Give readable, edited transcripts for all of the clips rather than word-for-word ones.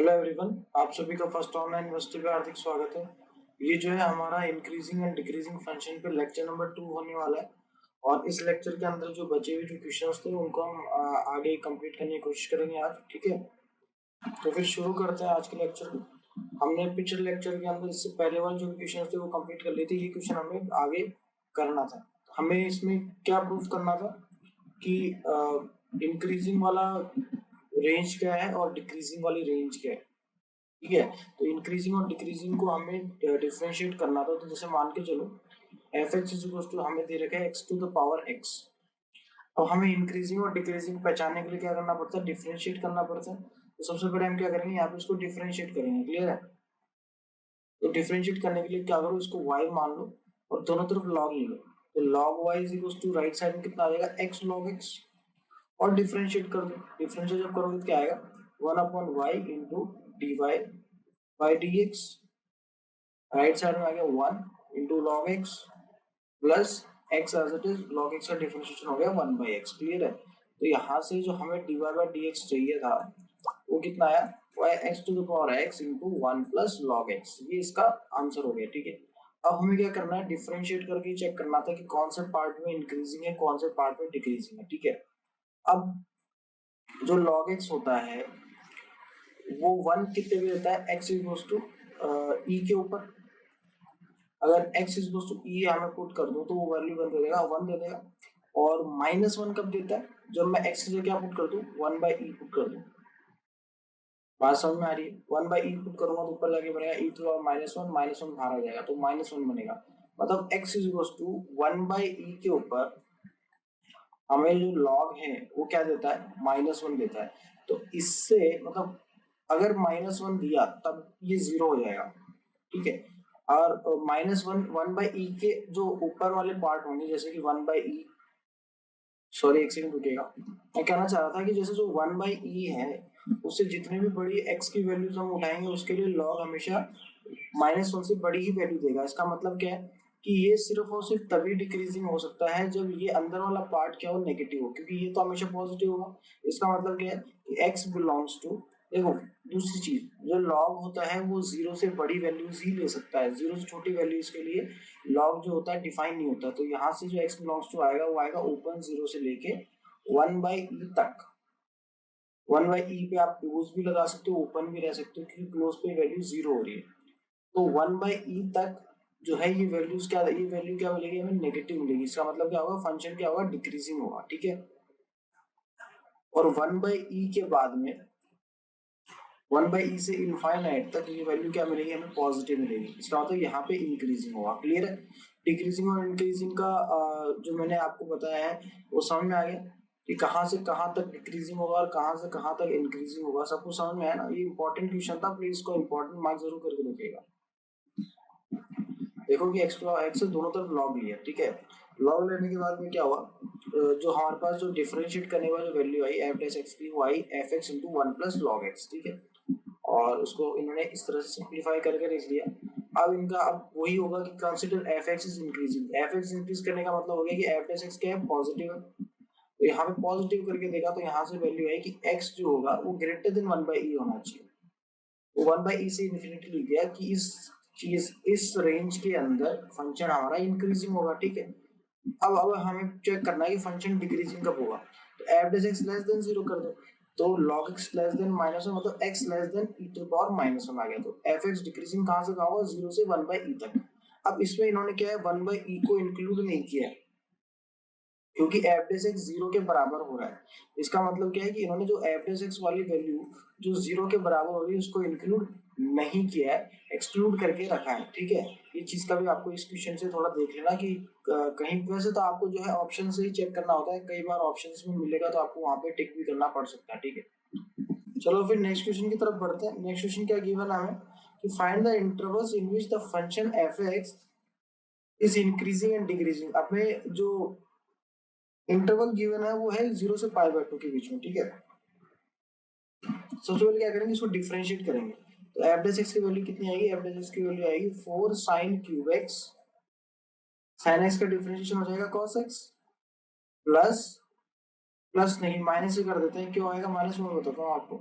Hello everyone, आप सभी का फर्स्ट ऑनलाइन यूनिवर्सिटी पे हार्दिक स्वागत है। ये जो है हमारा इंक्रीजिंग एंड डिक्रीजिंग फंक्शन पे लेक्चर नंबर 2 होने वाला है। और इस लेक्चर के अंदर जो बचे हुए जो क्वेश्चंस थे उनको हम आगे कंप्लीट करने की कोशिश करेंगे आज। ठीक है, तो फिर शुरू करते हैं आज के लेक्चर को। हमने पिछले लेक्चर के अंदर इससे पहले वाले जो क्वेश्चन थे वो कंप्लीट कर लिए थे। ये क्वेश्चन हमें आगे करना था। हमें इसमें क्या प्रूफ करना था कि इंक्रीजिंग वाला रेंज क्या है और डिक्रीजिंग वाली रेंज क्या है। ठीक है, तो इंक्रीजिंग और डिक्रीजिंग को हमें डिफरेंशिएट करना था। तो जैसे मान के चलो f x is equal to हमें दे रखा है x to the power x. अब हमें इंक्रीजिंग और डिक्रीजिंग पहचानने के लिए क्या करना पड़ता है, डिफरेंशिएट करना पड़ता है। तो सबसे पहले हम क्या करेंगे, यहाँ पे इसको डिफरेंशिएट करेंगे। क्लियर है? तो डिफरेंशिएट करने के लिए क्या करो, इसको y मान लो और दोनों तरफ log ले लो। तो log y is equal to right side में कितना आ जाएगा, x log x। और डिफरेंशिएट कर दो। डिफरेंशिएट जब करोगे तो क्या आएगा, 1/y into d y by d x. Right side में आ गया 1 into log x plus x as it is. Log x का डिफरेंशिएशन हो गया 1/x। क्लियर है? तो यहाँ से जो हमें d y by d x चाहिए था वो कितना आया, y x to the power x into 1 plus log x. ये इसका आंसर हो गया। ठीक है, अब हमें क्या करना है, डिफरेंशिएट करके चेक करना था कि कौन से पार्ट में इंक्रीजिंग है कौन से पार्ट में डिक्रीजिंग है। ठीक है, अब जो लॉग एक्स होता है वो 1 कितने पे देता है, एक्स इक्वल्स टू ई के ऊपर। अगर x इज टू ई हमें पुट कर दूं तो वो वैल्यू बन देगा 1 दे देगा। और -1 कब देता है, जब मैं x की जगह क्या पुट कर दूं, 1/e पुट कर दूं। बात समझ में आ रही है? 1/e पुट करूंगा तो ऊपर जाके बनेगा e टू पावर -1, -1 बाहर आ जाएगा तो -1 बनेगा। मतलब x इज टू 1/e के ऊपर हमें जो log है वो क्या देता है, -1 देता है। तो इससे मतलब अगर -1 दिया तब ये 0 हो जाएगा। ठीक है, और -1 के जो ऊपर वाले पार्ट होंगे जैसे कि 1/e, सॉरी एक सेकंड रुकेगा। मैं कहना चाह रहा था कि जैसे जो 1/e है उससे जितनी भी बड़ी x की वैल्यूज हम उठाएंगे उसके लिए log हमेशा -1 से बड़ी ही वैल्यू देगा। इसका मतलब क्या है कि ये सिर्फ और सिर्फ तभी डिक्रीजिंग हो सकता है जब ये अंदर वाला पार्ट क्या हो, नेगेटिव हो, क्योंकि ये तो हमेशा पॉजिटिव होगा। इसका मतलब क्या है कि x बिलोंग्स टू, देखो दूसरी चीज, जो लॉग होता है वो 0 से बड़ी वैल्यूज ही ले सकता है। 0 से छोटी वैल्यूज के लिए लॉग जो होता है डिफाइन नहीं होता। तो यहाँ से जो x बिलोंग्स टू आएगा वो आएगा ओपन 0 से लेके 1/e तक। 1/e पे आप क्लोज भी लगा सकते हो, ओपन भी रह सकते हो, क्योंकि क्लोज पे वैल्यू 0 हो रही है। तो 1/e तक जो है ये वैल्यूज क्या, ये वैल्यू क्या मिलेगी हमें, नेगेटिव मिलेगी। इसका मतलब क्या होगा, फंक्शन क्या होगा, डिक्रीजिंग होगा। ठीक है, और 1/e के बाद में 1/e से इनफाइनाइट तक ये वैल्यू क्या मिलेगी हमें, पॉजिटिव मिलेगी। इसका मतलब यहाँ पे इंक्रीजिंग होगा। क्लियर है? डिक्रीजिंग और इंक्रीजिंग का जो मैंने आपको बताया है वो समझ में आ गया कि कहाँ से कहाँ तक डिक्रीजिंग होगा और कहाँ से कहाँ तक इंक्रीजिंग होगा। सबको समझ में आया ना? ये इंपॉर्टेंट क्वेश्चन था, प्लीज इसको इंपॉर्टेंट मार्क जरूर करके रखिएगा। देखो कि एक्स से दोनों तरफ लॉग लिया। ठीक है, लॉग लेने के बाद में क्या हुआ, जो हमारे पास जो डिफरेंशिएट करने वाली value I F dash x की, वो I F x into 1 plus log x. ठीक है, और उसको इन्होंने इस तरह से सिंप्लीफाई करके लिख लिया। अब इनका अब वही होगा कि consider F x is increasing. F x increase करने का मतलब हो गया कि एफ डैश एक्स क्या है, पॉजिटिव है। तो यहाँ पे पॉजिटिव करके देखा तो यहाँ से वैल्यू है कि एक्स जो होगा वो ग्रेटर देन 1/e होना चाहिए। तो 1/e से इन्फिनिटी लिख दिया कि इस चीज इस रेंज के अंदर फंक्शन हमारा इंक्रीजिंग होगा। ठीक है, अब हमें चेक करना है कि फंक्शन डिक्रीजिंग कब होगा। तो F dash x less than 0 कर दो। तो log x लेस देन -1 मतलब x less than e to power -1 आ गया। तो एफ एक्स डिक्रीजिंग कहाँ से कहाँ होगा, 0 से 1/e तक। अब इसमें इन्होंने क्या है, 1/e को इंक्लूड नहीं किया है क्योंकि एफ डैश एक्स 0 के बराबर हो रहा है। इसका मतलब क्या है कि इन्होंने जो एफ डैश एक्स वाली वैल्यू जो 0 के बराबर हो रही है उसको इंक्लूड नहीं किया है, एक्सक्लूड करके रखा है। ठीक है, ये चीज का भी आपको इस क्वेश्चन से थोड़ा देख लेना कि कहीं, वैसे तो आपको जो है ऑप्शन से ही चेक करना होता है, कई बार ऑप्शन में मिलेगा तो आपको वहां पे टिक भी करना पड़ सकता है। ठीक है, चलो फिर नेक्स्ट क्वेश्चन की तरफ बढ़ते हैं। नेक्स्ट क्वेश्चन क्या गिवन है हमें कि find the intervals in which the function F x is increasing and decreasing. अब में जो इंटरवल गिवन है वो है 0 से π/2 के बीच में। ठीक है, सबसे पहले क्या करेंगे, इसको डिफरेंशिएट करेंगे। तो एफ डैश एक्स की वैल्यू कितनी आएगी, एफ डैश एक्स की वैल्यू आएगी 4 sin cube x. sin x का डिफरेंशिएशन हो जाएगा cos x प्लस, प्लस नहीं माइनस से कर देते हैं, क्यों आएगा माइनस, मैं बताता हूँ आपको।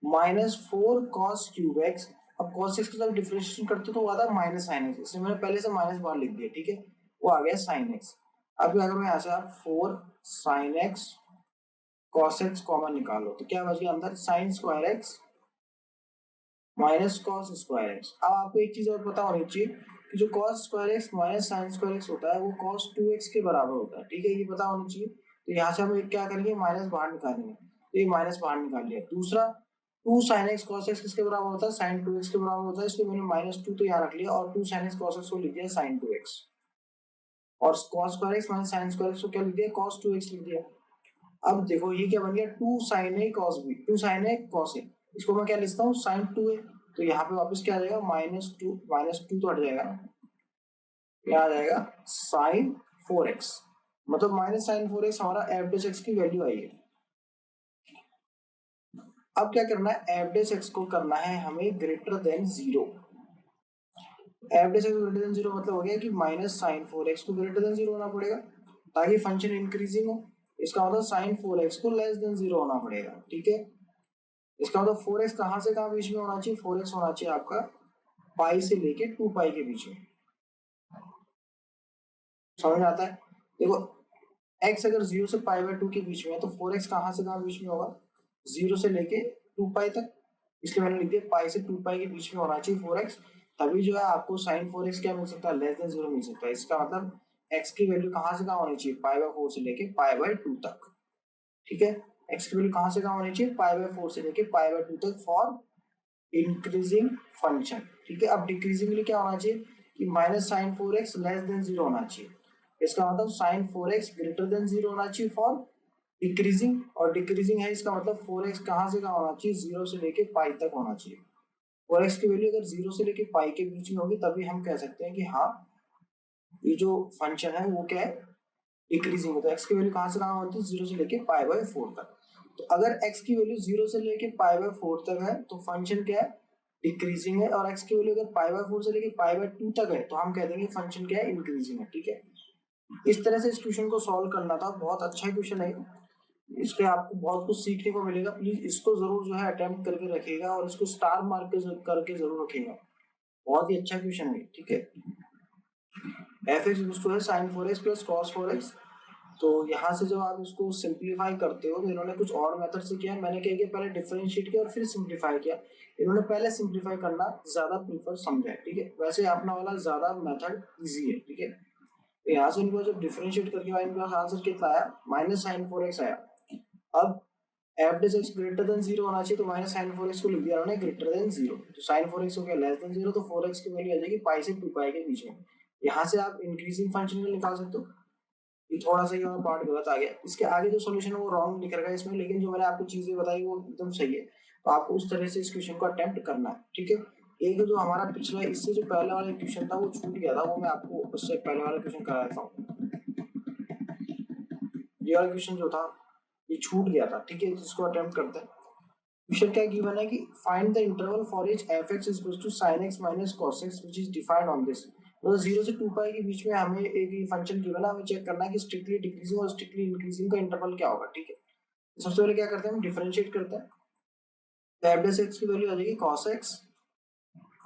-4 cos क्यूब एक्स। अब cos x के साथ डिफरेंशिएशन करते तो वो आता है माइनस साइन एक्स, इसलिए मैंने पहले से माइनस बाहर लिख दिया, ठीक है, वो आ गया साइन एक्स। अब क्या करो यहाँ से आप 4 sine x cos x common निकालो तो क्या बच गया अंदर sine square x minus cos square x. अब आपको एक चीज और पता होनी चाहिए कि जो cos square x minus sine square x होता है वो कॉस 2x के बराबर होता है, ठीक है, ये पता होनी चाहिए। तो यहाँ से हम एक क्या करेंगे माइनस बाहर निकालेंगे, तो ये माइनस बाहर निकाल लिया। दूसरा 2 साइन एक्स कॉस एक्स किसके बराबर होता है साइन 2x के बराबर होता है, इसलिए मैंने -2 तो यहाँ रख लिया और 2 साइन एक्स कॉस एक्स को लिख दिया साइन 2x, और cos square x minus sine square x को क्या लिख दिया कॉस 2x लिख दिया। अब देखो ये क्या बन गया 2 sign A cos B, 2 sign A cos A, इसको मैं क्या लिखता हूँ साइन 2a। तो यहाँ पे वापस क्या आ जाएगा -2 तो हट जाएगा, क्या आ जाएगा साइन 4x, मतलब माइनस साइन 4x हमारा एफ डेस एक्स की वैल्यू आई है। अब क्या करना है एफ डेस एक्स को करना है हमें greater than 0। F dash x greater then 0 मतलब हो गया कि माइनस साइन 4x को ग्रेटर देन 0 होना पड़ेगा ताकि फंक्शन इंक्रीजिंग हो। इसका मतलब साइन 4x को लेस देन 0 होना पड़ेगा, ठीक है। इसका मतलब 4x कहाँ से कहाँ बीच में होना चाहिए 4x होना चाहिए आपका पाई से लेके 2 पाई के बीच में, समझ आता है। देखो x अगर 0 से पाई बाय 2 के बीच में है तो 4x कहाँ से कहाँ बीच में होगा 0 से लेके 2 पाई तक, इसलिए मैंने लिख दिया पाई से 2 पाई के बीच में होना चाहिए 4x, तभी जो है आपको साइन 4x क्या मिल सकता है लेस देन 0 मिल सकता है। इसका मतलब x की वैल्यू कहाँ से कहाँ होनी चाहिए पाई बाय 4 से लेके पाई बाय 2 तक, ठीक है। x की वैल्यू कहाँ से कहाँ होनी चाहिए पाई बाय 4 से लेके पाई बाय 2 तक फॉर इंक्रीजिंग फंक्शन, ठीक है। अब डिक्रीजिंग के लिए क्या होना चाहिए कि minus sign 4x less than 0 होना चाहिए, इसका मतलब साइन 4x ग्रेटर देन 0 होना चाहिए फॉर डिक्रीजिंग, और डिक्रीजिंग है इसका मतलब 4x कहाँ से कहाँ होना चाहिए 0 से लेके पाई तक होना चाहिए। 4x की वैल्यू अगर 0 से लेके पाई के बीच में होगी तभी हम कह सकते हैं कि हाँ ये जो फंक्शन है वो क्या है डिक्रीजिंग है। तो x की वैल्यू कहाँ से कहाँ होती है 0 से लेके पाई बाय 4 तक। तो अगर x की वैल्यू 0 से लेके पाई बाय 4 तक है तो फंक्शन क्या है डिक्रीजिंग है, और x की वैल्यू अगर पाई बाय 4 से लेके पाई बाय 2 तक है तो हम कह देंगे फंक्शन क्या है इंक्रीजिंग है, ठीक है। इस तरह से इस क्वेश्चन को सॉल्व करना था, बहुत अच्छा क्वेश्चन है, इससे आपको बहुत कुछ सीखने को मिलेगा। प्लीज इसको जरूर जो है अटेम्प्ट करके रखिएगा और इसको स्टार मार्क करके जरूर रखिएगा, बहुत ही अच्छा क्वेश्चन है, ठीक है। एफ एक्स है sine 4x plus cos 4x। तो यहाँ से जब आप इसको सिंप्लीफाई करते हो तो इन्होंने कुछ और मेथड से किया, मैंने क्या किया पहले डिफरेंशिएट किया और फिर सिंप्लीफाई किया, इन्होंने पहले सिंप्लीफाई करना ज्यादा प्रीफर समझा है, ठीक है। वैसे अपना वाला ज्यादा मेथड इजी है, ठीक है। तो यहाँ से इनको जब डिफरेंशिएट करके इनके पास आंसर कितना आया माइनस साइन 4x आया। अब F dash x greater then 0 होना चाहिए तो माइनस साइन 4x को लिख दिया उन्होंने ग्रेटर देन 0, तो साइन 4x हो गया लेस देन 0, तो 4x की वैल्यू आ जाएगी पाई से 2 पाई के बीच में। यहाँ से आप इंक्रीजिंग फंक्शन को निकाल सकते हो। ये थोड़ा सा यहाँ पार्ट गलत आ गया, इसके आगे जो सॉल्यूशन है वो रॉन्ग लिख रखा है इसमें, लेकिन जो मैंने आपको चीजें बताई वो एकदम सही है। तो आपको उस तरह से इस क्वेश्चन को अटेम्प्ट करना है, ठीक है। एक जो हमारा पिछला इससे जो पहले वाला क्वेश्चन था वो छूट गया था, वो मैं आपको उससे पहले वाला क्वेश्चन करा देता हूँ। ये वाला क्वेश्चन जो था ये छूट गया था, ठीक है, इसको अटेम्प्ट करते हैं। क्वेश्चन क्या गिवन है कि find the interval for H F x is equal to sine X minus cos X which is defined on this. मतलब 0 से 2 पाई के बीच में हमें एक फंक्शन गिवन है, हमें चेक करना है कि स्ट्रिक्टली डिक्रीजिंग और स्ट्रिक्टली इंक्रीजिंग का इंटरवल क्या होगा, ठीक है। सबसे पहले क्या करते हैं हम डिफरेंशिएट करते हैं, तो एफ डेस एक्स की वैल्यू आ जाएगी cos x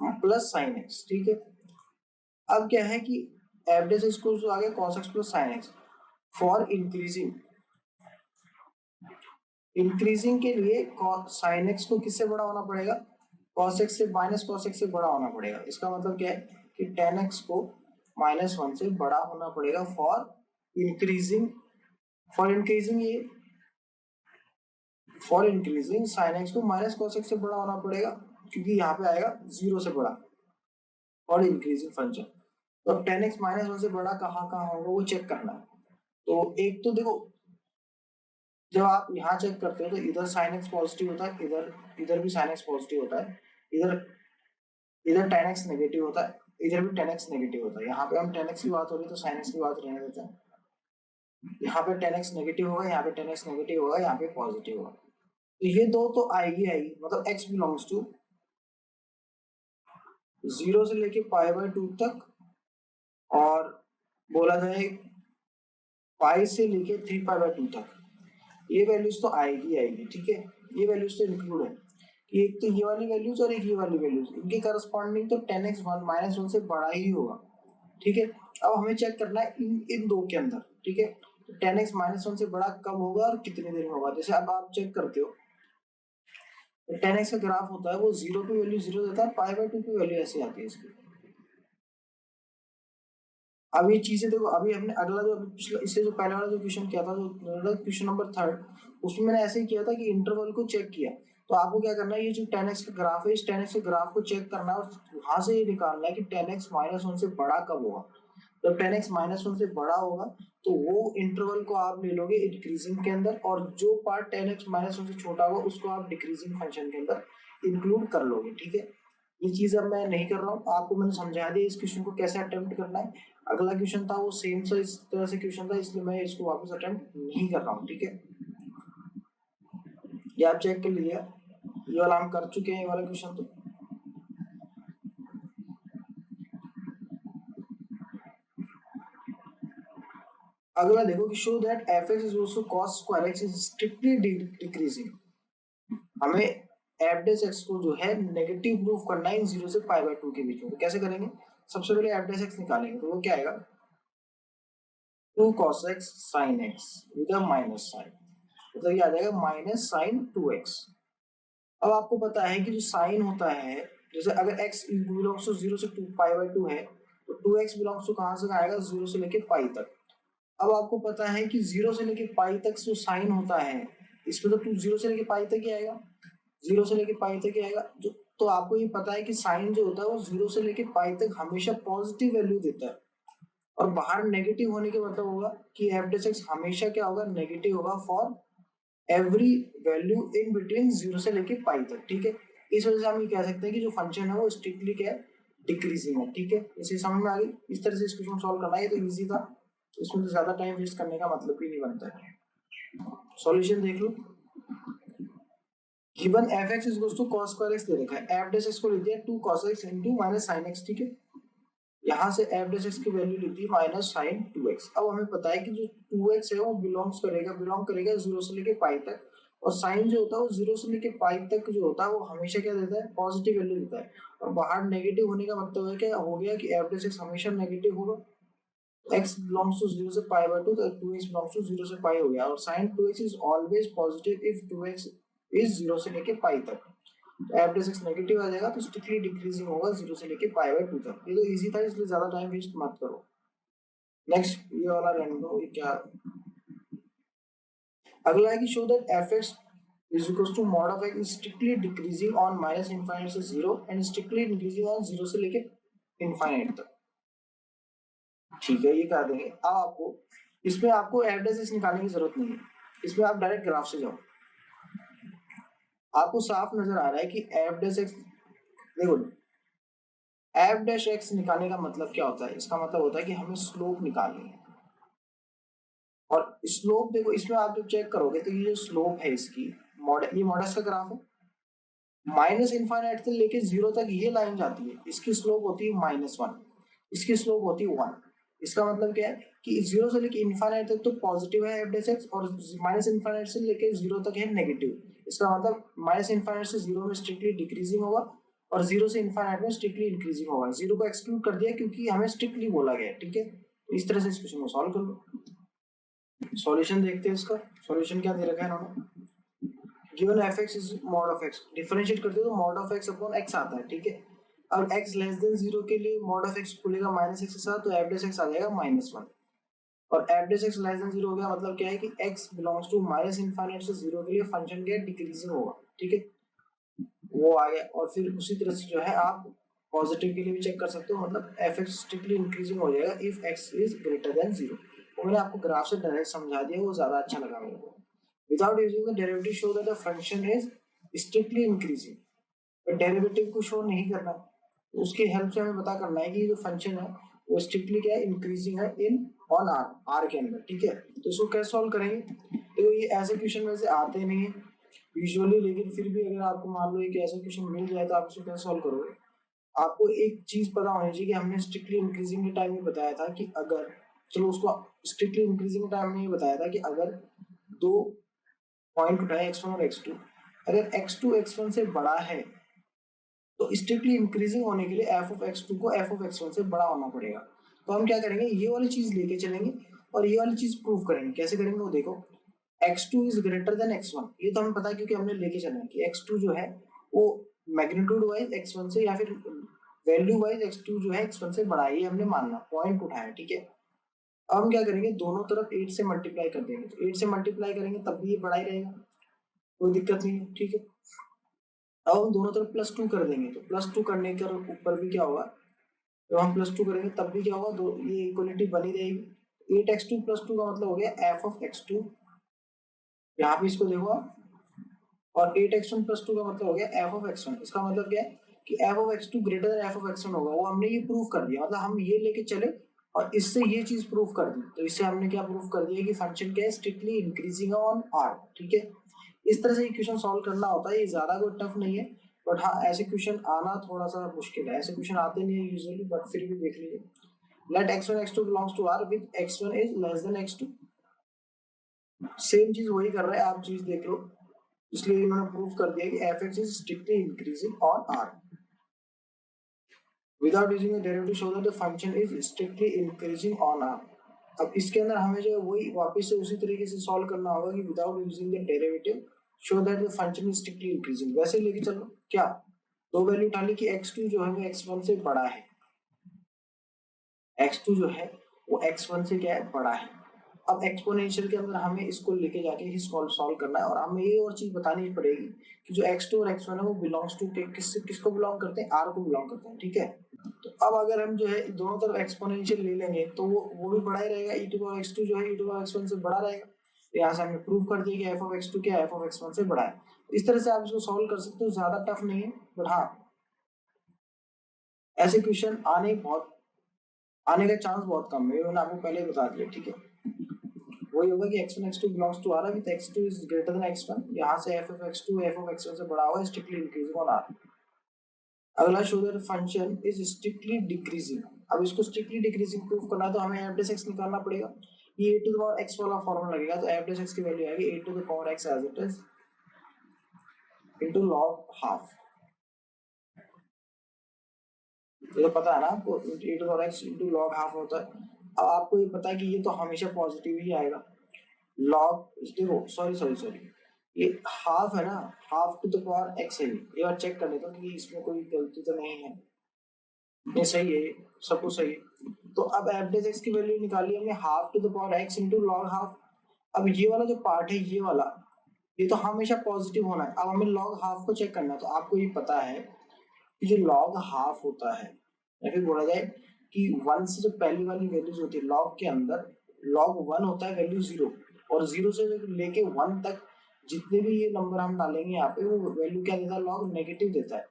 plus sine x, ठीक है। अब क्या है कि एफ डेस एक्स को जो आ गया cos x plus sine x for increasing, increasing के लिए साइन एक्स को किससे बड़ा होना पड़ेगा कॉस एक्स से, माइनस कॉस एक्स से बड़ा होना पड़ेगा। इसका मतलब क्या है कि टेन एक्स को -1 से बड़ा होना पड़ेगा फॉर इंक्रीजिंग, ये फॉर इंक्रीजिंग साइन एक्स को माइनस कॉस एक्स से बड़ा होना पड़ेगा क्योंकि यहाँ पे आएगा 0 से बड़ा और इंक्रीजिंग फंक्शन। तो अब टेन एक्स -1 से बड़ा कहाँ कहाँ होगा वो चेक करना है। तो एक तो देखो जब आप यहाँ चेक करते हो तो इधर साइन एक्स पॉजिटिव होता है, इधर भी साइन एक्स पॉजिटिव होता है, इधर टेन एक्स नेगेटिव होता है, इधर भी टेन एक्स नेगेटिव होता है। यहाँ पे हम टेन एक्स की बात हो रही है तो साइन एक्स की बात रहने देते हैं। यहाँ पे टेन एक्स नेगेटिव होगा, यहाँ पे टेन एक्स नेगेटिव होगा, यहाँ पे पॉजिटिव होगा, तो ये दो तो आएगी, मतलब एक्स बिलोंग्स टू 0 से लेके पाई बाय 2 तक, और बोला जाए पाई से लेके 3 पाई बाय 2 तक, ये वैल्यूज तो आएगी, ठीक है, ये वैल्यूज तो इंक्लूड है। कि एक तो ये वाली वैल्यूज और एक ये वाली वैल्यूज, इनके करस्पॉन्डिंग तो 10x 1 - 1 से बड़ा ही होगा, ठीक है। अब हमें चेक करना है इन दो के अंदर, ठीक है। तो 10x - 1 से बड़ा कब होगा और कितनी देर में होगा। जैसे अब आप चेक करते हो 10x का ग्राफ होता है वो 0 पे वैल्यू 0 देता है, π/2 पे वैल्यू ऐसे आती है इसकी। अब ये चीजें देखो, अभी हमने अगला जो पिछला इससे जो पहले वाला जो क्वेश्चन किया था, जो क्वेश्चन नंबर 3, उसमें मैंने ऐसे ही किया था कि इंटरवल को चेक किया। तो आपको क्या करना है, ये जो 10x का ग्राफ है, इस 10x के ग्राफ को चेक करना है और वहां से ये निकालना है कि 10x - 1 से बड़ा कब होगा। जब 10x - 1 से बड़ा होगा तो वो इंटरवल को आप ले लोगे इंक्रीजिंग के अंदर, और जो पार्ट 10x - 1 से छोटा होगा उसको आप डिक्रीजिंग फंक्शन के अंदर इंक्लूड कर लोगे, ठीक है। ये चीज अब मैं नहीं कर रहा हूँ, आपको मैंने समझा दिया इस क्वेश्चन को कैसे अटेम्प्ट करना है। अगला क्वेश्चन था वो सेम सा इस तरह से क्वेश्चन था, इसलिए मैं इसको वापस अटेम्प्ट नहीं कर रहा हूँ, ठीक है। ये आप चेक कर लीजिए, ये वाला हम कर चुके हैं, ये वाला क्वेश्चन। तो अगला देखो कि show that f(x) is also cos square x is strictly decreasing. हमें f(x) को जो है नेगेटिव प्रूफ करना है इन 0 से π/2 के बीच में। तो कैसे करेंगे, सबसे पहले f(x) निकालेंगे, तो वो क्या आएगा 2 cos x sin x with a minus sine, मतलब ये आ जाएगा माइनस साइन 2x। अब आपको पता है कि जो साइन होता है, जैसे अगर x बिलोंग्स टू 0 से 2 π/2 है, तो 2x बिलोंग्स टू कहाँ से आएगा 0 से लेके पाई तक। अब आपको पता है कि 0 से लेके पाई तक जो साइन होता है, इसमें तो 0 से लेके पाई तक ही आएगा, 0 से लेके पाई तक ही आएगा जो। तो आपको ये पता है कि साइन जो होता है वो 0 से लेके पाई तक हमेशा पॉजिटिव वैल्यू देता है, और बाहर नेगेटिव होने के मतलब होगा कि f(x) हमेशा क्या होगा, नेगेटिव होगा for every value in between 0 से लेके पाई तक, ठीक है। इस वजह से हम ये कह सकते हैं कि जो फंक्शन है वो स्ट्रिक्टली क्या है, डिक्रीजिंग है, ठीक है। इसे समझ में आ गई, इस तरह से इस क्वेश्चन सॉल्व करना है, तो इजी था, इसमें तो ज्यादा टाइम वेस्ट करने का मतलब ही नहीं बनता है। सॉल्यूशन देख लो, given f(x) is equals to cos square x दे रखा है, f(x) को लिख दिया 2 cos x into minus sin x, ठीक है। यहाँ से f(x) की वैल्यू लिख दी माइनस sin 2x। अब हमें पता है कि जो 2x है वो बिलोंग करेगा 0 से लेके पाई तक, और साइन जो होता है वो 0 से लेके पाई तक जो होता है वो हमेशा क्या देता है, पॉजिटिव वैल्यू देता है। और बाहर नेगेटिव होने का मतलब है क्या हो गया कि f(x) हमेशा नेगेटिव होगा, x belongs to 0 से π/2, तो 2x belongs to 0 से पाई हो गया, और sin 2x is always positive if 2x is 0 से लेके पाई तक। तो f(x) नेगेटिव आ जाएगा, तो स्ट्रिक्टली डिक्रीजिंग होगा 0 से लेके π/2 तक। ये तो इजी था, इसलिए ज्यादा टाइम वेस्ट मत करो। नेक्स्ट ये वाला रहने दो, ये क्या, अगला है कि show that f(x) is equals to mod of x is strictly decreasing on minus infinite से 0 and strictly increasing on 0 से लेके इनफाइनाइट तक, ठीक है। ये कर देंगे। अब आपको इसमें आपको f(x) निकालने की जरूरत नहीं है, इसमें आप डायरेक्ट ग्राफ से जाओ, आपको साफ नजर आ रहा है कि f(x) देखो, f(x) निकालने का मतलब क्या होता है, इसका मतलब होता है कि हमें स्लोप निकालनी है। और स्लोप देखो, इसमें आप जब चेक करोगे तो ये जो स्लोप है इसकी ये मॉडस का ग्राफ है, माइनस इनफाइनाइट से लेके 0 तक ये लाइन जाती है, इसकी स्लोप होती है -1, इसकी स्लोप होती है 1। इसका मतलब क्या है कि 0 से लेके इनफाइनाइट तक तो पॉजिटिव है f(x), और माइनस इनफाइनाइट से लेके 0 तक है नेगेटिव। इसका मतलब माइनस इनफाइनाइट से 0 में स्ट्रिक्टली डिक्रीजिंग होगा, और 0 से इनफाइनाइट में स्ट्रिक्टली इंक्रीजिंग होगा। 0 को एक्सक्लूड कर दिया क्योंकि हमें स्ट्रिक्टली बोला गया, ठीक है। तो इस तरह से इस क्वेश्चन को सॉल्व कर लो। सॉल्यूशन देखते हैं इसका, सॉल्यूशन क्या दे रखा है इन्होंने, given f(x) is mod of x, differentiate करते हो तो mod of x upon x आता है, ठीक है। अब x लेस देन 0 के लिए mod of x खुलेगा -x के साथ, तो f(x) आ जाएगा -1, और f(x) लेस देन 0 हो गया, मतलब क्या है कि x belongs to minus infinite से 0 के लिए फंक्शन क्या डिक्रीजिंग होगा, ठीक है, वो आ गया। और फिर उसी तरह से जो है आप पॉजिटिव के लिए भी चेक कर सकते हो, मतलब f(x) स्ट्रिक्टली इंक्रीजिंग हो जाएगा if x is greater then 0। वो मैंने आपको ग्राफ से डायरेक्ट समझा दिया, वो ज्यादा अच्छा लगा मेरे को। Without using the derivative, show that the function is strictly increasing। but derivative को शो नहीं करना, तो उसकी हेल्प से हमें पता करना है कि जो फंक्शन है वो स्ट्रिक्टली क्या है, इंक्रीजिंग है इन ऑन आर के अंदर, ठीक है। तो इसको कैसे सॉल्व करेंगे, तो ये ऐसे क्वेश्चन में से आते नहीं है यूजुअली, लेकिन फिर भी अगर आपको मान लो एक ऐसा क्वेश्चन मिल जाए तो आप इसको कैसे सॉल्व करोगे। आपको एक चीज पता होनी चाहिए कि हमने स्ट्रिक्टली इंक्रीजिंग के टाइम में बताया था कि अगर, चलो उसको स्ट्रिक्टली इंक्रीजिंग के टाइम में ये बताया था कि अगर दो पॉइंट उठाए x1 और x2, अगर x2 x1 से बड़ा है तो स्ट्रिक्टली इंक्रीजिंग होने के लिए एफ ऑफ x2 को एफ ऑफ x1 से बड़ा होना पड़ेगा। तो हम क्या करेंगे, ये वाली चीज लेके चलेंगे और ये वाली चीज प्रूव करेंगे। कैसे करेंगे वो देखो, x2 is greater than x1, ये तो हमें पता है क्योंकि हमने लेके चलना है कि x2 जो है वो मैग्नीट्यूड वाइज x1 से या फिर वैल्यू वाइज x2 जो है x1 से बड़ा है, ये हमने मानना, पॉइंट उठाया, ठीक है। अब हम क्या करेंगे, दोनों तरफ 8 से मल्टीप्लाई कर देंगे, तो 8 से मल्टीप्लाई करेंगे तब भी ये बड़ा ही रहेगा, कोई दिक्कत नहीं है, ठीक है। अब हम दोनों तरफ +2 कर देंगे, तो +2 करने के ऊपर भी क्या होगा, जब हम +2 करेंगे तब भी क्या होगा, दो ये इक्वलिटी बनी रहेगी। 8x2 +2 का मतलब हो गया एफ ऑफ x2, यहाँ पे इसको देखो आप, और 8x1 +2 का मतलब हो गया एफ ऑफ x1। इसका मतलब क्या है कि F of x2 greater than F of x1 होगा, वो हमने ये प्रूव कर दिया, मतलब हम ये लेके चले और इससे ये चीज प्रूव कर दी। तो इससे हमने क्या प्रूव कर दिया कि फंक्शन क्या है, स्ट्रिक्टली इंक्रीजिंग ऑन आर, ठीक है। इस तरह से ये क्वेश्चन सॉल्व करना होता है, ये ज्यादा कोई टफ नहीं है, बट हाँ ऐसे क्वेश्चन आना थोड़ा सा मुश्किल है, ऐसे क्वेश्चन आते नहीं है यूजुअली, बट फिर भी देख लीजिए। Let x1 x2 belongs to R with x1 is less than x2, same चीज वही कर रहे हैं, आप चीज देख लो, इसलिए इन्होंने प्रूव कर दिया कि fx is strictly increasing on r without using a derivative show that the function is strictly increasing on r। अब इसके अंदर हमें जो है वही वापस से उसी तरीके से सॉल्व करना होगा कि without using the derivative show that the function is strictly increasing. वैसे लेके चलो, क्या दो वैल्यू उठा ली कि x2 जो है वो x1 से बड़ा है, x2 जो है वो x1 से क्या है, बड़ा है। अब एक्सपोनेंशियल के अंदर हमें इसको लेके जाके ही सॉल्व करना है, और हमें ये और चीज बतानी पड़ेगी कि जो x2 और x1 है वो बिलोंग्स टू किसको बिलोंग करते हैं, r को बिलोंग करते हैं, ठीक है। तो अब अगर हम जो है दोनों तरफ एक्सपोनेंशियल ले लेंगे तो वो भी बड़ा ही रहेगा, e टू पावर x2 जो है e टू पावर x1 से बड़ा रहेगा। तो यहाँ से हमने प्रूव कर दिया कि f ऑफ x2 क्या है, f ऑफ x1 से बड़ा है। इस तरह से आप इसको सॉल्व कर सकते हो, ज्यादा टफ नहीं है, बट हाँ ऐसे क्वेश्चन आने का चांस बहुत कम है, मैंने आपको पहले ही बता दिया, ठीक है। वही होगा कि x1 x2 belongs to r with x2 is greater than x1, यहाँ से f of x2 f of x1 से बड़ा होगा, स्ट्रिक्टली इंक्रीजिंग ऑन r। अगला show that function is strictly decreasing. अब इसको स्ट्रिक्टली डिक्रीजिंग प्रूव करना है तो हमें f x निकालना पड़ेगा, ये a to the power x वाला फॉर्मूला लगेगा, तो f x की वैल्यू आएगी a to the power x as it is into log half. ये तो पता है ना आपको, a to power x into log half होता है। अब आपको ये पता है कि ये तो हमेशा पॉजिटिव ही आएगा, log देखो सॉरी ये हाफ है ना, half to the power x है, ये बार चेक कर लेता हूँ कि इसमें कोई गलती तो नहीं है, ये सही है, सब कुछ सही है। तो अब एफ डेज एक्स की वैल्यू निकाली हमने, half to the power x into log half. अब ये वाला जो पार्ट है, ये वाला, ये तो हमेशा पॉजिटिव होना है। अब हमें लॉग हाफ को चेक करना है, तो आपको ये पता है कि जो लॉग हाफ होता है, या फिर बोला जाए कि 1 से जो पहली वाली वैल्यूज होती है लॉग के अंदर, log 1 होता है वैल्यू 0, और 0 से लेके 1 तक जितने भी ये नंबर हम डालेंगे यहाँ पे, वो वैल्यू क्या देता है, log नेगेटिव देता है।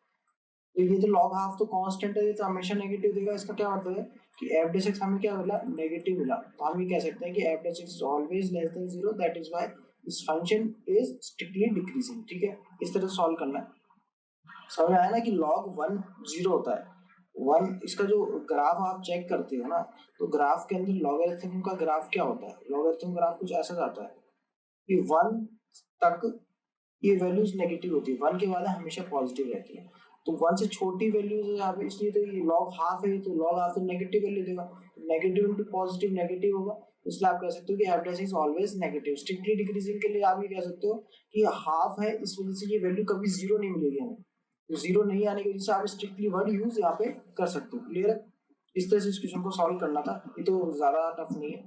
तो ये जो log हाफ तो कांस्टेंट है, तो हमेशा नेगेटिव देगा। इसका क्या मतलब है कि एफ डेश एक्स हमें क्या मिला, नेगेटिव मिला। तो हम ये कह सकते हैं कि F dash x is always less than 0, that is why this function is strictly decreasing, ठीक है। इस तरह से सॉल्व करना है। समझ आया ना कि log 1 0 होता है, 1 इसका जो ग्राफ आप चेक करते हो ना, तो ग्राफ के अंदर लॉगरिथम का ग्राफ क्या होता है, लॉगरिथम ग्राफ कुछ ऐसा जाता है कि 1 तक ये वैल्यूज नेगेटिव होती है, 1 के बाद हमेशा पॉजिटिव रहती है। तो 1 से छोटी वैल्यूज है यहाँ पे, इसलिए तो ये log हाफ है, तो log हाफ तो नेगेटिव वैल्यू देगा, नेगेटिव इंटू पॉजिटिव नेगेटिव होगा। इसलिए आप कह सकते हो कि F dash is always negative. Strictly decreasing के लिए आप ये कह सकते हो कि हाफ है, इस वजह से ये वैल्यू कभी 0 नहीं मिलेगी हमें, तो 0 नहीं आने की वजह से आप स्ट्रिक्टली वर्ड यूज यहाँ पे कर सकते हो। क्लियर है? इस तरह से इस क्वेश्चन को सॉल्व करना था, ये तो ज्यादा टफ नहीं है।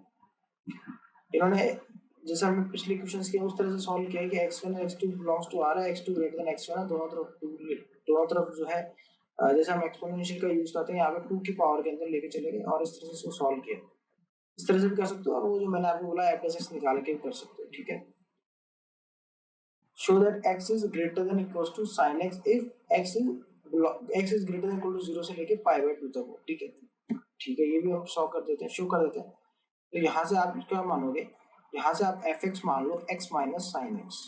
इन्होंने जैसे हमने पिछले क्वेश्चंस किए उस तरह से सॉल्व किया है कि x1 और x2 बिलोंग्स टू r है, x2 ग्रेटर देन x1 है, दोनों तरफ जो है जैसे हम एक्सपोनेंशियल का यूज करते हैं यहाँ पे 2 की पावर के अंदर लेके चले गए और इस तरह से इसको सॉल्व किया। इस तरह से भी कर सकते हो, और वो जो मैंने आपको बोला f x निकाल के कर सकते हो, ठीक है। Show that x is greater than equals to sin x if x is greater than equal to 0 से लेके π/2 तक हो, ठीक है। ठीक है, ये भी हम शो कर देते हैं। तो यहाँ से आप क्या मानोगे, यहाँ से आप एफ एक्स मान लो x minus sine x,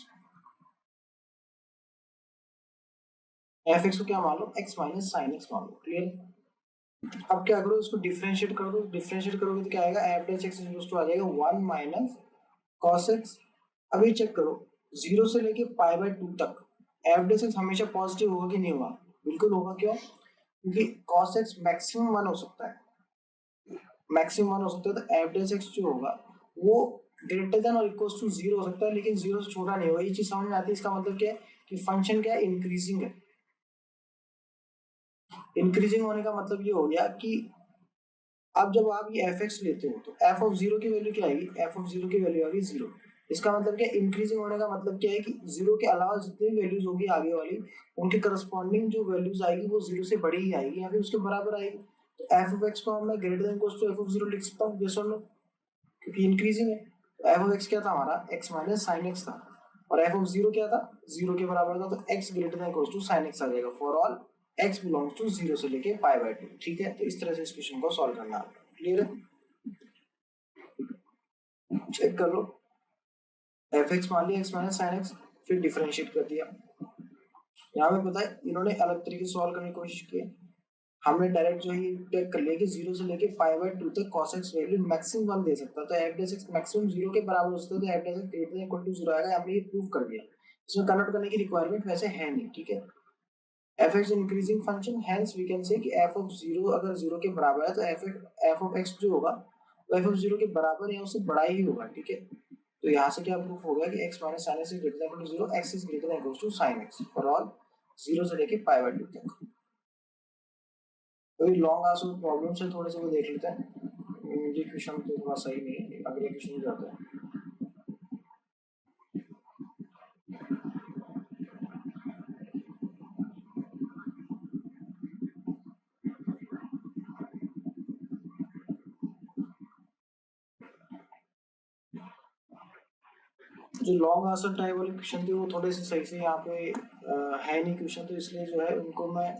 F x को क्या मान लो, x माइनस साइन एक्स मान लो। क्लियर? अब क्या करो, इसको डिफरेंशिएट कर दो, डिफरेंशिएट करोगे तो क्या आएगा, F dash X equals to आ जाएगा 1 माइनस कॉस एक्स। अभी चेक करो 0 से लेके π/2 तक, एफ डेस एक्स हमेशा पॉजिटिव होगा कि नहीं होगा? बिल्कुल होगा। क्यों? क्योंकि कॉस एक्स मैक्सिमम 1 हो सकता है, मैक्सिमम 1 हो सकता है, तो एफ डेस एक्स जो होगा वो ग्रेटर देन और इक्वल टू 0 हो सकता है, लेकिन 0 से छोटा नहीं होगा। ये चीज समझ में आती है। इसका मतलब क्या है कि फंक्शन क्या है, इंक्रीजिंग है। इंक्रीजिंग होने का मतलब ये हो गया कि अब जब आप ये एफ एक्स लेते हो तो एफ ऑफ जीरो की वैल्यू क्या आएगी, एफ ऑफ जीरो की वैल्यू आएगी 0। इसका मतलब क्या, इंक्रीजिंग होने का मतलब क्या है कि 0 के अलावा जितनी वैल्यूज होगी आगे वाली, उनके करस्पॉन्डिंग जो वैल्यूज आएगी वो 0 से बड़ी ही आएगी या फिर उसके बराबर आएगी। तो एफ ऑफ एक्स को मैं greater than equal to F of 0 लिख सकता हूँ, यस और नो, क्योंकि इंक्रीजिंग है। तो एफ ऑफ एक्स क्या था हमारा, एक्स माइनस साइन एक्स था, और एफ ऑफ 0 क्या था, 0 के बराबर था, तो X greater than equal to sine X आ जाएगा for all X belongs to 0 से लेके पाई बाय 2। ठीक है, तो इस तरह से इस क्वेश्चन को सॉल्व करना है। क्लियर है? चेक कर लो। एफ एक्स मान लिया एक्स माइनस साइन एक्स, फिर डिफरेंशिएट कर दिया। यहाँ पे पता है इन्होंने अलग तरीके से सॉल्व करने की कोशिश की है। हमने डायरेक्ट जो है टेक कर लिया कि 0 से लेके पाई बाय 2 तक cos x वैल्यू मैक्सिमम 1 दे सकता है, तो f डेस x मैक्सिमम 0 के बराबर हो सकता है, तो f dash x greater than equal to 0 आएगा। हमने ये प्रूव कर दिया। इसमें कन्वर्ट करने की रिक्वायरमेंट वैसे है नहीं। ठीक है, f x increasing function, hence we can say कि f ऑफ 0 अगर 0 के बराबर है तो f ऑफ x जो होगा वो f ऑफ 0 के बराबर या उससे बड़ा ही होगा। ठीक है, तो यहाँ से क्या प्रूफ हो गया कि x minus sine X is greater than equal to 0, x is greater than equal to sine x for all 0 से लेके पाई बाय 2 तक। तो ये लॉन्ग आंसर प्रॉब्लम से थोड़े से वो देख लेते हैं। ये क्वेश्चन तो थोड़ा सही नहीं है, अगले क्वेश्चन में जाते हैं। जो लॉन्ग आंसर टाइप वाले क्वेश्चन थे वो थोड़े से सही से यहाँ पे है नहीं क्वेश्चन, तो इसलिए जो है उनको मैं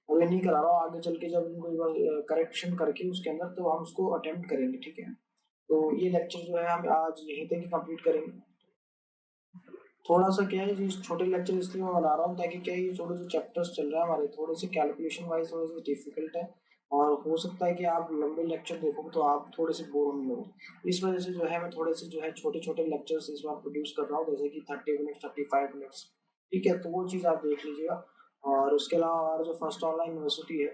अभी नहीं करा रहा हूँ। आगे चल के जब उनको करेक्शन करके उसके अंदर तो हम उसको अटेम्प्ट करेंगे। ठीक है, तो ये लेक्चर जो है हम आज यहीं तक ही कंप्लीट करेंगे। थोड़ा सा क्या है, ये छोटे लेक्चर इसलिए मैं बना रहा हूँ ताकि क्या है, ये थोड़े जो चैप्टर्स चल रहे हैं हमारे थोड़े से कैलकुलेशन वाइज थोड़े से डिफिकल्ट है, और हो सकता है कि आप लंबे लेक्चर देखोगे तो आप थोड़े से बोर होने लगो। इस वजह से जो है मैं थोड़े से जो है छोटे छोटे लेक्चर्स इस बार प्रोड्यूस कर रहा हूँ, जैसे कि 30 मिनट्स 35 मिनट्स। ठीक है, तो वो चीज़ आप देख लीजिएगा। और उसके अलावा हमारा जो फर्स्ट ऑनलाइन यूनिवर्सिटी है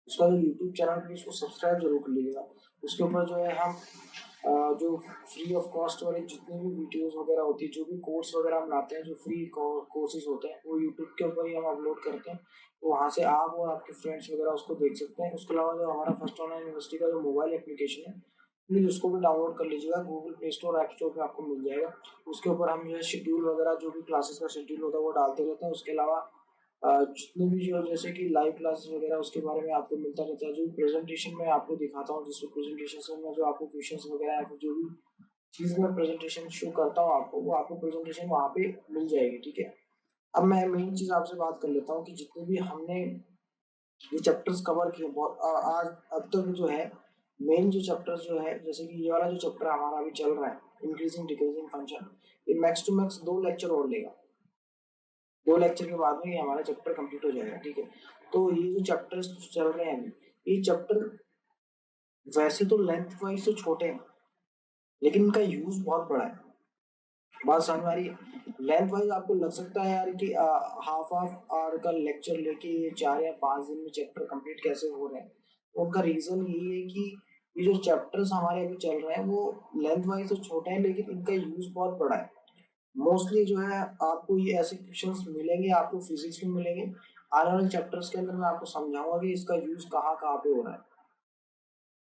उसका जो यूट्यूब चैनल प्लीज उसको सब्सक्राइब जरूर कर लीजिएगा। उसके ऊपर जो है हम जो फ्री ऑफ कॉस्ट वाले जितने भी वीडियोस वगैरह होती है, जो भी कोर्स वगैरह हम लाते हैं, जो फ्री कोर्सेज होते हैं वो यूट्यूब के ऊपर ही हम अपलोड करते हैं। तो वहाँ से आप और आपके फ्रेंड्स वगैरह उसको देख सकते हैं। उसके अलावा जो हमारा फर्स्ट ऑनलाइन यूनिवर्सिटी का जो मोबाइल एप्लीकेशन है प्लीज़ उसको भी डाउनलोड कर लीजिएगा, Google play store app store पर आपको मिल जाएगा। उसके ऊपर हम जो है शेड्यूल वगैरह जो भी क्लासेस का शेड्यूल होता है वो डालते रहते हैं। उसके अलावा जितने भी जो जैसे कि लाइव क्लासेस वगैरह उसके बारे में आपको मिलता रहता है। जो प्रेजेंटेशन मैं आपको दिखाता हूँ, जिसमें प्रेजेंटेशन से मैं जो आपको क्वेश्चंस वगैरह या फिर जो भी चीज़ मैं प्रेजेंटेशन शो करता हूँ आपको, वो आपको प्रेजेंटेशन वहाँ पे मिल जाएगी। ठीक है, अब मैं मेन चीज़ आपसे बात कर लेता हूँ कि जितने भी हमने ये चैप्टर्स कवर किए बहुत आज अब तक जो है, मेन जो चैप्टर्स जो है, जैसे कि ये वाला जो चैप्टर हमारा अभी चल रहा है इंक्रीजिंग डिक्रीजिंग फंक्शन, ये मैक्स टू मैक्स 2 लेक्चर और लेगा। 2 लेक्चर के बाद में ये हमारा चैप्टर कंप्लीट हो जाएगा। ठीक है, तो ये जो चैप्टर्स चल रहे हैं ये चैप्टर वैसे तो लेंथ वाइज तो छोटे हैं, लेकिन इनका यूज बहुत बड़ा है। बात समझ में आ रही है? लेंथ वाइज आपको लग सकता है यार कि हाफ हाफ आवर का लेक्चर लेके ये 4 या 5 दिन में चैप्टर कंप्लीट कैसे हो रहे हैं। तो उनका रीजन यही है कि ये जो चैप्टर्स हमारे अभी चल रहे हैं वो लेंथ वाइज तो छोटे हैं, लेकिन इनका यूज बहुत बड़ा है। मोस्टली जो है आपको ये ऐसे क्वेश्चंस मिलेंगे, आपको फिजिक्स में मिलेंगे। आने वाले चैप्टर्स के अंदर मैं आपको समझाऊंगा कि इसका यूज कहाँ कहाँ पे हो रहा है।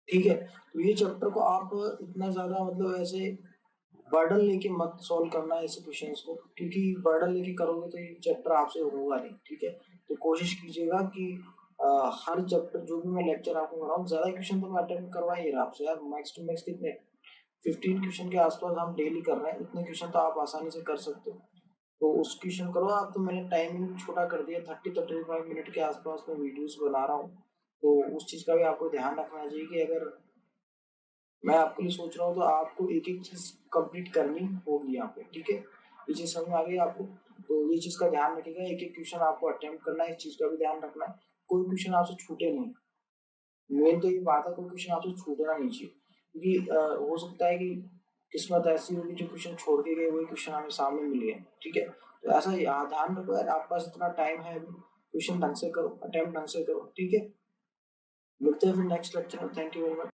ठीक है, तो ये चैप्टर को आप इतना ज्यादा मतलब ऐसे बर्डन लेके मत सॉल्व करना है ऐसे क्वेश्चंस को, क्योंकि बर्डन लेके करोगे तो ये चैप्टर आपसे होगा नहीं। ठीक है, तो कोशिश कीजिएगा कि हर चैप्टर जो भी मैं लेक्चर आपको कर रहा हूँ, ज्यादा क्वेश्चन तो मैं अटेम्प्ट करवा ही रहा आपसे यार। मैक्स टू मैक्स कितने 15 क्वेश्चन के आसपास हम डेली कर रहे हैं, इतने क्वेश्चन तो आप आसानी से कर सकते हो। तो उस क्वेश्चन करो आप। तो मैंने टाइमिंग छोटा कर दिया, 30-35 मिनट के आसपास मैं वीडियोस बना रहा हूँ। तो उस चीज़ का भी आपको ध्यान रखना चाहिए कि अगर मैं आपके लिए सोच रहा हूँ तो आपको एक एक चीज़ कंप्लीट करनी होगी यहाँ पे। ठीक है, ये चीज़ समझ में आ गई आपको? तो ये चीज़ का ध्यान रखिएगा, एक एक क्वेश्चन आपको अटेम्प्ट करना है, इस चीज़ का भी ध्यान रखना है। कोई क्वेश्चन आपसे छूटे नहीं, मेन तो ये बात है, कोई क्वेश्चन आपसे छूटना नहीं चाहिए। क्योंकि हो सकता है कि किस्मत ऐसी होगी जो क्वेश्चन छोड़ के गए वही क्वेश्चन हमें सामने मिली है। ठीक है, तो ऐसा ध्यान रखो यार, आपके पास इतना टाइम है, क्वेश्चन ढंग से करो, अटेम्प्ट ढंग से करो। ठीक है, मिलते हैं फिर नेक्स्ट लेक्चर में। Thank you very much.